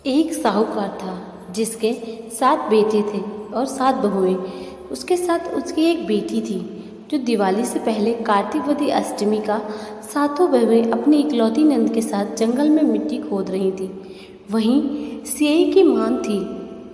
एक साहूकार था जिसके 7 बेटे थे और 7 बहुएं। उसके साथ उसकी एक बेटी थी जो दिवाली से पहले कार्तिकवती अष्टमी का सातों बहुएं अपनी इकलौती नंद के साथ जंगल में मिट्टी खोद रही थी। वहीं सेई की मां थी।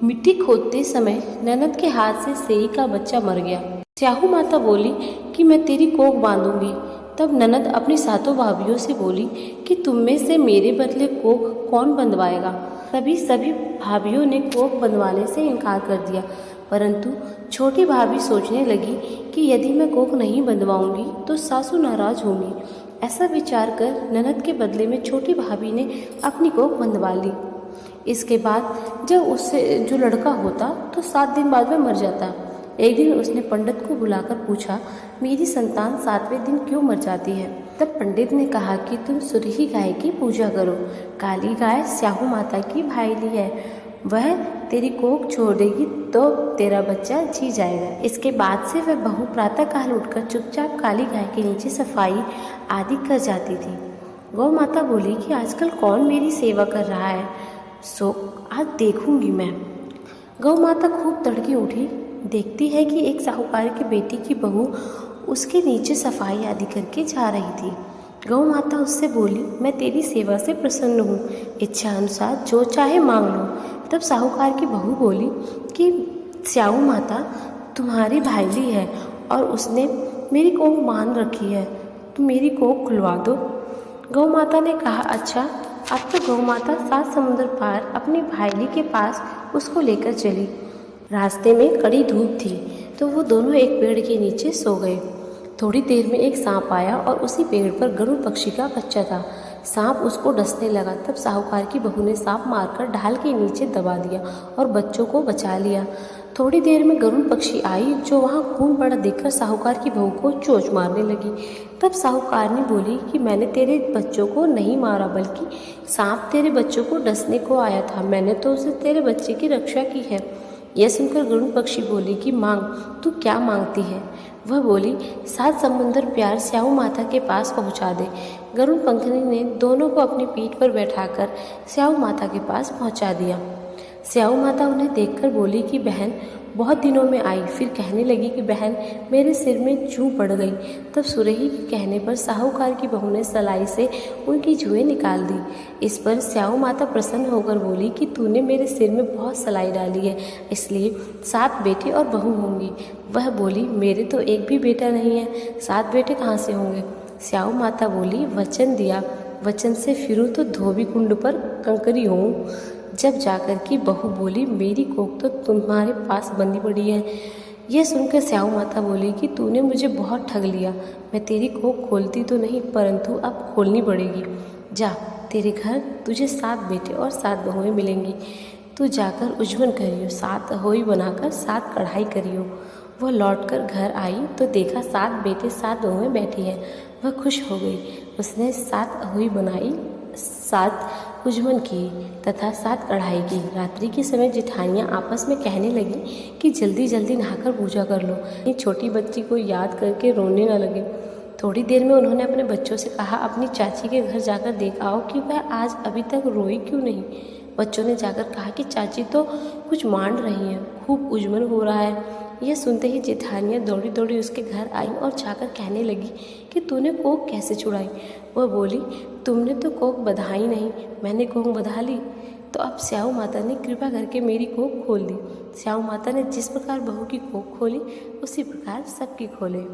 मिट्टी खोदते समय ननद के हाथ से सेई का बच्चा मर गया। स्याहू माता बोली कि मैं तेरी कोख बांधूंगी। तब ननद अपनी सातों भाभियों से बोली कि तुम में से मेरे बदले कोख कौन बंधवाएगा। सभी भाभियों ने कोख बंधवाने से इनकार कर दिया, परंतु छोटी भाभी सोचने लगी कि यदि मैं कोख नहीं बंधवाऊंगी तो सासू नाराज होंगी। ऐसा विचार कर ननद के बदले में छोटी भाभी ने अपनी कोख बंधवा ली। इसके बाद जब उससे जो लड़का होता तो 7 दिन बाद वह मर जाता। एक दिन उसने पंडित को बुलाकर पूछा, मेरी संतान 7वें दिन क्यों मर जाती है। तब पंडित ने कहा कि तुम सुरही गाय की पूजा करो। काली गाय स्याहू माता की भाईली है, वह तेरी कोख छोड़ देगी तो तेरा बच्चा जी जाएगा। इसके बाद से वह बहू प्रातःकाल उठकर चुपचाप काली गाय के नीचे सफाई आदि कर जाती थी। गौ माता बोली कि आजकल कौन मेरी सेवा कर रहा है, सो आज देखूंगी मैं। गौ माता खूब तड़की उठी, देखती है कि एक साहूकार की बेटी की बहू उसके नीचे सफाई आदि करके जा रही थी। गौ माता उससे बोली, मैं तेरी सेवा से प्रसन्न हूँ, इच्छा अनुसार जो चाहे मांग लो। तब साहूकार की बहू बोली कि स्याहू माता तुम्हारी भाईली है और उसने मेरी कोख बांध रखी है, तुम मेरी कोख खुलवा दो। गौ माता ने कहा, अच्छा। अब तो गौ माता 7 समुद्र पार अपनी भाईली के पास उसको लेकर चली। रास्ते में कड़ी धूप थी तो वो दोनों एक पेड़ के नीचे सो गए। थोड़ी देर में एक सांप आया और उसी पेड़ पर गरुड़ पक्षी का बच्चा था। सांप उसको डसने लगा। तब साहूकार की बहू ने सांप मारकर ढाल के नीचे दबा दिया और बच्चों को बचा लिया। थोड़ी देर में गरुड़ पक्षी आई जो वहाँ खून पड़ा देखकर साहूकार की बहू को चोंच मारने लगी। तब साहूकार ने बोली कि मैंने तेरे बच्चों को नहीं मारा, बल्कि सांप तेरे बच्चों को डसने को आया था, मैंने तो उसे तेरे बच्चे की रक्षा की है। यह सुनकर गरुड़ पक्षी बोली कि मांग, तू क्या मांगती है। वह बोली, 7 समुंदर प्यार स्याहू माता के पास पहुंचा दे। गरुड़ पंखनी ने दोनों को अपनी पीठ पर बैठाकर स्याहू माता के पास पहुंचा दिया। स्याहू माता उन्हें देखकर बोली कि बहन बहुत दिनों में आई। फिर कहने लगी कि बहन मेरे सिर में जूं पड़ गई। तब सुरही के कहने पर साहूकार की बहू ने सलाई से उनकी जुएं निकाल दी। इस पर स्याहू माता प्रसन्न होकर बोली कि तूने मेरे सिर में बहुत सलाई डाली है, इसलिए 7 बेटे और बहू होंगी। वह बोली, मेरे तो एक भी बेटा नहीं है, 7 बेटे कहाँ से होंगे। स्याहू माता बोली, वचन दिया, वचन से फिरूँ तो धोबी कुंड पर कंकरी हूँ। जब जाकर की बहू बोली, मेरी कोख तो तुम्हारे पास बंधी पड़ी है। यह सुनकर स्याहू माता बोली कि तूने मुझे बहुत ठग लिया। मैं तेरी कोख खोलती तो नहीं, परंतु अब खोलनी पड़ेगी। जा, तेरे घर तुझे 7 बेटे और 7 बहुएं मिलेंगी। तू जाकर उज्जवल करियो, 7 अहोई बनाकर 7 कढ़ाई करियो। वह लौटकर घर आई तो देखा 7 बेटे 7 बहुएं बैठी हैं। वह खुश हो गई। उसने 7 अहोई बनाई, 7 उज्जवल की तथा 7 कढ़ाई की। रात्रि के समय जेठानियाँ आपस में कहने लगी कि जल्दी जल्दी नहाकर पूजा कर लो, ये छोटी बच्ची को याद करके रोने न लगे। थोड़ी देर में उन्होंने अपने बच्चों से कहा, अपनी चाची के घर जाकर देख आओ कि वह आज अभी तक रोई क्यों नहीं। बच्चों ने जाकर कहा कि चाची तो कुछ मांड रही हैं, खूब उज्जवल हो रहा है। यह सुनते ही जेठानियाँ दौड़ी दौड़ी उसके घर आई और जाकर कहने लगी कि तूने कोख कैसे छुड़ाई। वह बोली, तुमने तो कोख बधाई नहीं, मैंने कोख बधा ली। तो अब स्याहू माता ने कृपा करके मेरी कोख खोल दी। स्याहू माता ने जिस प्रकार बहू की कोख खोली उसी प्रकार सबकी खोले।